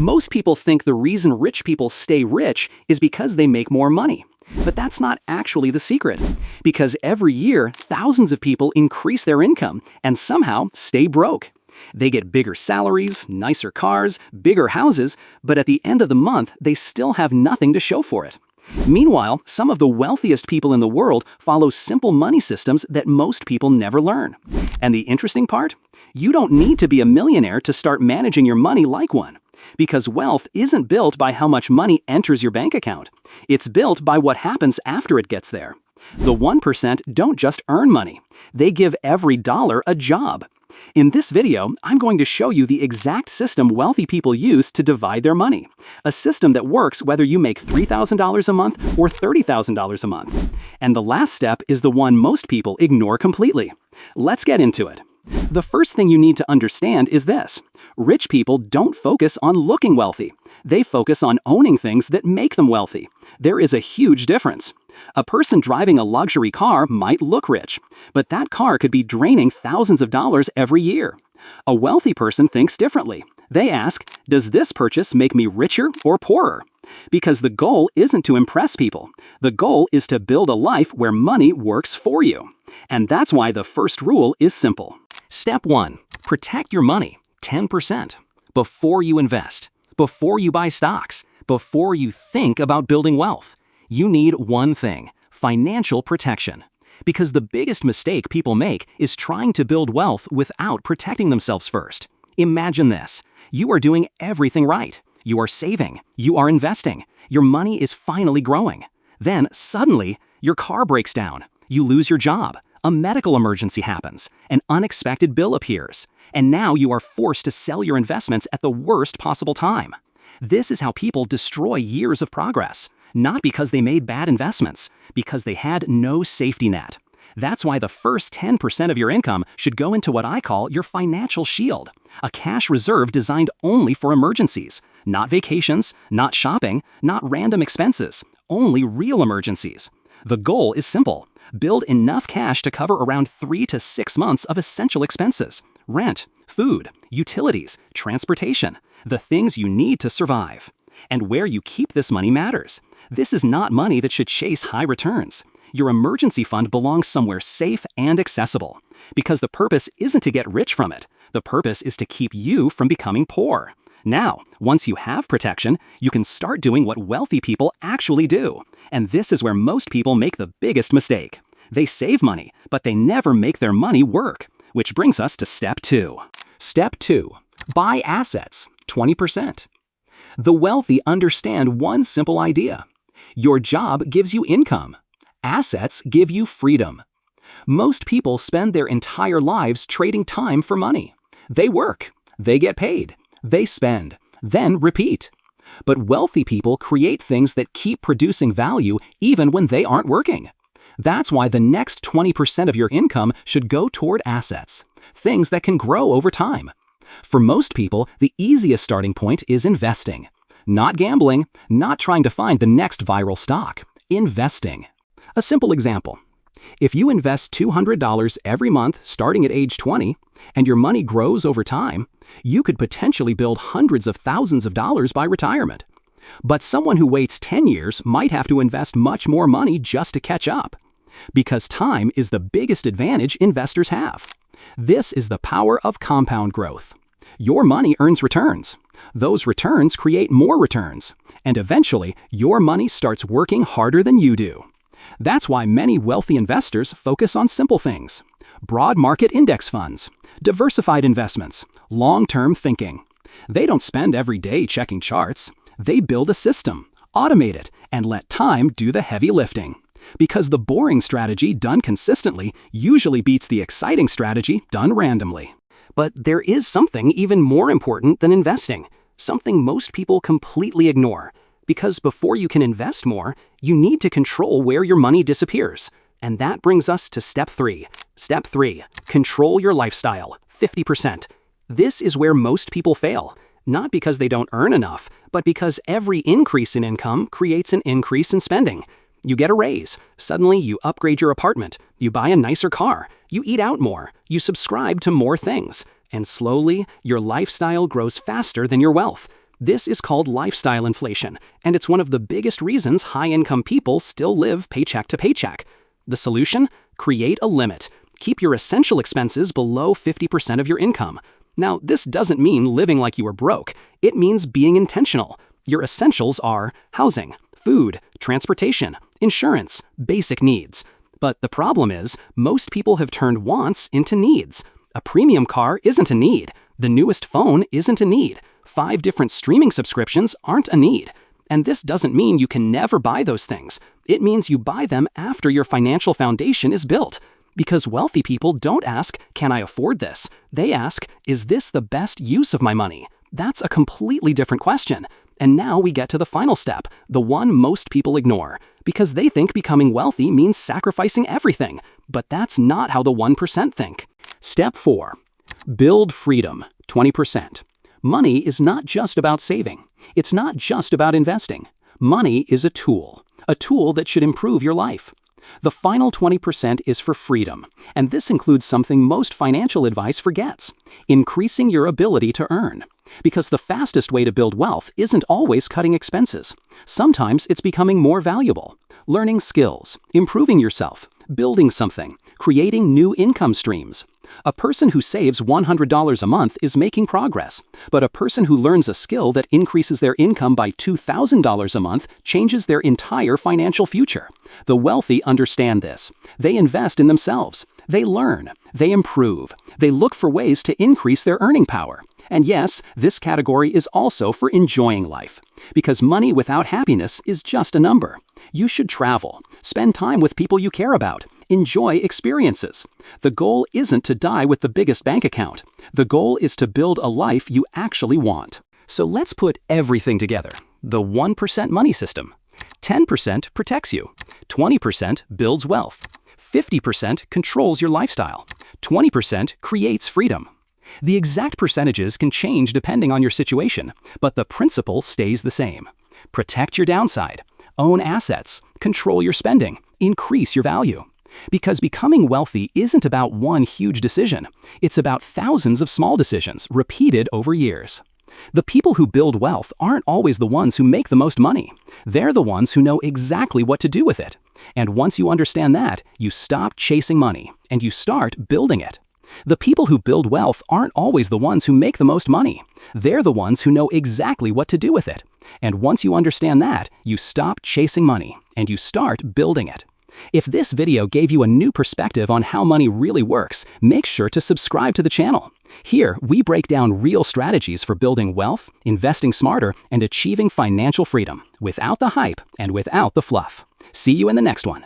Most people think the reason rich people stay rich is because they make more money. But that's not actually the secret. Because every year, thousands of people increase their income and somehow stay broke. They get bigger salaries, nicer cars, bigger houses, but at the end of the month, they still have nothing to show for it. Meanwhile, some of the wealthiest people in the world follow simple money systems that most people never learn. And the interesting part? You don't need to be a millionaire to start managing your money like one. Because wealth isn't built by how much money enters your bank account. It's built by what happens after it gets there. The 1% don't just earn money. They give every dollar a job. In this video, I'm going to show you the exact system wealthy people use to divide their money. A system that works whether you make $3,000 a month or $30,000 a month. And the last step is the one most people ignore completely. Let's get into it. The first thing you need to understand is this. Rich people don't focus on looking wealthy. They focus on owning things that make them wealthy. There is a huge difference. A person driving a luxury car might look rich, but that car could be draining thousands of dollars every year. A wealthy person thinks differently. They ask, does this purchase make me richer or poorer? Because the goal isn't to impress people. The goal is to build a life where money works for you. And that's why the first rule is simple. Step 1. Protect your money, 10%. Before you invest, before you buy stocks, before you think about building wealth, you need one thing: financial protection. Because the biggest mistake people make is trying to build wealth without protecting themselves first. Imagine this. You are doing everything right. You are saving. You are investing. Your money is finally growing. Then, suddenly, your car breaks down. You lose your job. A medical emergency happens. An unexpected bill appears. And now you are forced to sell your investments at the worst possible time. This is how people destroy years of progress. Not because they made bad investments, because they had no safety net. That's why the first 10% of your income should go into what I call your financial shield, a cash reserve designed only for emergencies. Not vacations, not shopping, not random expenses, only real emergencies. The goal is simple. Build enough cash to cover around 3 to 6 months of essential expenses: rent, food, utilities, transportation, the things you need to survive. And where you keep this money matters. This is not money that should chase high returns. Your emergency fund belongs somewhere safe and accessible. Because the purpose isn't to get rich from it. The purpose is to keep you from becoming poor. Now, once you have protection, you can start doing what wealthy people actually do. And this is where most people make the biggest mistake. They save money, but they never make their money work. Which brings us to step 2. Step 2. Buy assets, 20%. The wealthy understand one simple idea. Your job gives you income. Assets give you freedom. Most people spend their entire lives trading time for money. They work, they get paid, they spend, then repeat. But wealthy people create things that keep producing value even when they aren't working. That's why the next 20% of your income should go toward assets, things that can grow over time. For most people, the easiest starting point is investing. Not gambling, not trying to find the next viral stock. Investing. A simple example. If you invest $200 every month starting at age 20, and your money grows over time, you could potentially build hundreds of thousands of dollars by retirement. But someone who waits 10 years might have to invest much more money just to catch up. Because time is the biggest advantage investors have. This is the power of compound growth. Your money earns returns. Those returns create more returns. And eventually, your money starts working harder than you do. That's why many wealthy investors focus on simple things: broad market index funds, diversified investments, long-term thinking. They don't spend every day checking charts. They build a system, automate it, and let time do the heavy lifting. Because the boring strategy done consistently usually beats the exciting strategy done randomly. But there is something even more important than investing, something most people completely ignore. Because before you can invest more, you need to control where your money disappears. And that brings us to step 3. Step 3. Control your lifestyle, 50%. This is where most people fail. Not because they don't earn enough, but because every increase in income creates an increase in spending. You get a raise. Suddenly you upgrade your apartment. You buy a nicer car. You eat out more. You subscribe to more things. And slowly, your lifestyle grows faster than your wealth. This is called lifestyle inflation, and it's one of the biggest reasons high-income people still live paycheck to paycheck. The solution? Create a limit. Keep your essential expenses below 50% of your income. Now, this doesn't mean living like you are broke. It means being intentional. Your essentials are housing, food, transportation, insurance, basic needs. But the problem is, most people have turned wants into needs. A premium car isn't a need. The newest phone isn't a need. 5 different streaming subscriptions aren't a need. And this doesn't mean you can never buy those things. It means you buy them after your financial foundation is built. Because wealthy people don't ask, can I afford this? They ask, is this the best use of my money? That's a completely different question. And now we get to the final step, the one most people ignore, because they think becoming wealthy means sacrificing everything. But that's not how the 1% think. Step 4. Build freedom, 20%. Money is not just about saving. It's not just about investing. Money is a tool that should improve your life. The final 20% is for freedom, and this includes something most financial advice forgets: increasing your ability to earn. Because the fastest way to build wealth isn't always cutting expenses. Sometimes it's becoming more valuable, learning skills, improving yourself, building something, creating new income streams. A person who saves $100 a month is making progress, but a person who learns a skill that increases their income by $2,000 a month changes their entire financial future. The wealthy understand this. They invest in themselves. They learn. They improve. They look for ways to increase their earning power. And yes, this category is also for enjoying life. Because money without happiness is just a number. You should travel, spend time with people you care about, enjoy experiences. The goal isn't to die with the biggest bank account. The goal is to build a life you actually want. So let's put everything together. The 1% money system. 10% protects you. 20% builds wealth. 50% controls your lifestyle. 20% creates freedom. The exact percentages can change depending on your situation, but the principle stays the same. Protect your downside. Own assets. Control your spending. Increase your value. Because becoming wealthy isn't about one huge decision. It's about thousands of small decisions repeated over years. The people who build wealth aren't always the ones who make the most money. They're the ones who know exactly what to do with it. And once you understand that, you stop chasing money and you start building it. The people who build wealth aren't always the ones who make the most money. They're the ones who know exactly what to do with it. And once you understand that, you stop chasing money and you start building it. If this video gave you a new perspective on how money really works, make sure to subscribe to the channel. Here, we break down real strategies for building wealth, investing smarter, and achieving financial freedom without the hype and without the fluff. See you in the next one.